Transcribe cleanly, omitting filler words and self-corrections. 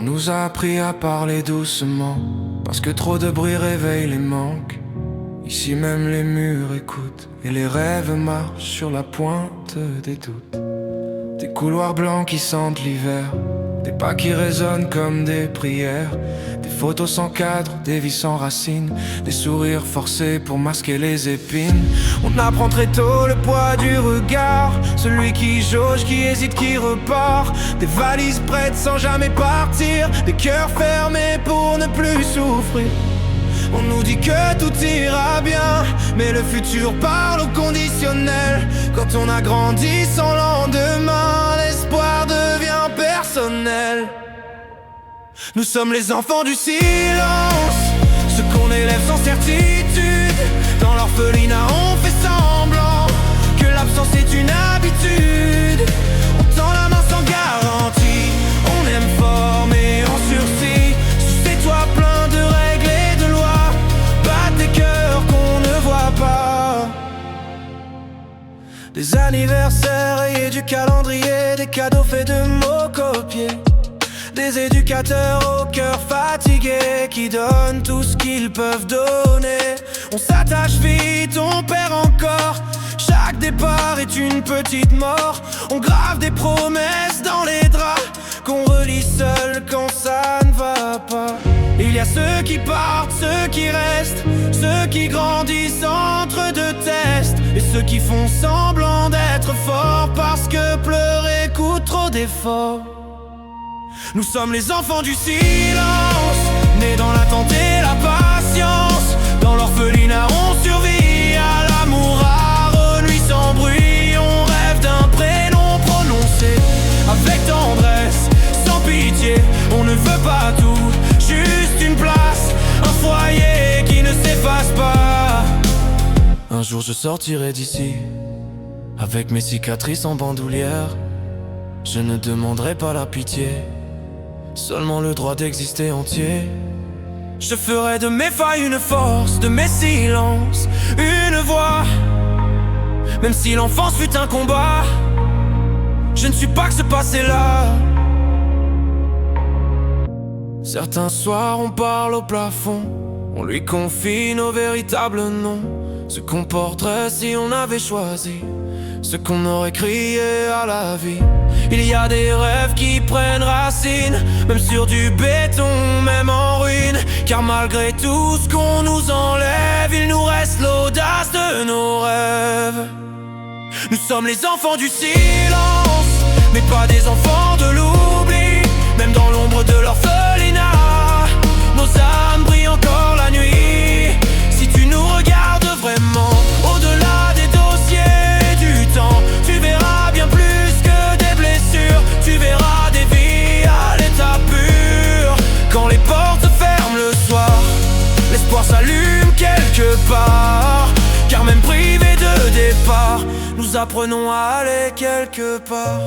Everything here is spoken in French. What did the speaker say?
On nous a appris à parler doucement, parce que trop de bruit réveille les manques. Ici même les murs écoutent, et les rêves marchent sur la pointe des doutes. Des couloirs blancs qui sentent l'hiver, des pas qui résonnent comme des prières, des photos sans cadre, des vies sans racines, des sourires forcés pour masquer les épines. On apprend très tôt le poids du regard, celui qui jauge, qui hésite, qui repart. Des valises prêtes sans jamais partir, des cœurs fermés pour ne plus souffrir. On nous dit que tout ira bien, mais le futur parle au conditionnel. Quand on a grandi sans lendemain, l'espoir devient personnel. Nous sommes les enfants du silence, ceux qu'on élève sans certitude. Dans l'orphelinat on fait semblant que l'absence est une habitude. On tend la main sans garantie, on aime fort mais en sursis. Sous ces toits pleins de règles et de lois, battent des cœurs qu'on ne voit pas. Des anniversaires rayés du calendrier, des cadeaux faits de mots copiés, des éducateurs au cœur fatigué qui donnent tout ce qu'ils peuvent donner. On s'attache vite, on perd encore. Chaque départ est une petite mort. On grave des promesses dans les draps qu'on relit seul quand ça ne va pas. Il y a ceux qui partent, ceux qui restent, ceux qui grandissent entre deux tests, et ceux qui font semblant d'être forts parce que pleurer coûte trop d'efforts. Nous sommes les enfants du silence, nés dans l'attente et la patience. Dans l'orphelinat on survit à l'amour rare, nuit sans bruit. On rêve d'un prénom prononcé avec tendresse, sans pitié. On ne veut pas tout, juste une place, un foyer qui ne s'efface pas. Un jour je sortirai d'ici, avec mes cicatrices en bandoulière. Je ne demanderai pas la pitié, seulement le droit d'exister entier. Je ferai de mes failles une force, de mes silences une voix. Même si l'enfance fut un combat, je ne suis pas que ce passé-là. Certains soirs on parle au plafond, on lui confie nos véritables noms. Ce qu'on porterait si on avait choisi, ce qu'on aurait crié à la vie. Il y a des rêves qui prennent racine, même sur du béton, même en ruine. Car malgré tout ce qu'on nous enlève, il nous reste l'audace de nos rêves. Nous sommes les enfants du silence, mais pas des enfants de l'oubli. Même dans l'ombre de l'orphelinat, nos âmes brillent encore la nuit. Si tu nous regardes vraiment, au-delà des dossiers du temps, tu verras bien plus que des blessures. Tu verras des vies à l'état pur. Quand les portes ferment le soir, l'espoir s'allume quelque part. Car même privés de départ, nous apprenons à aller quelque part.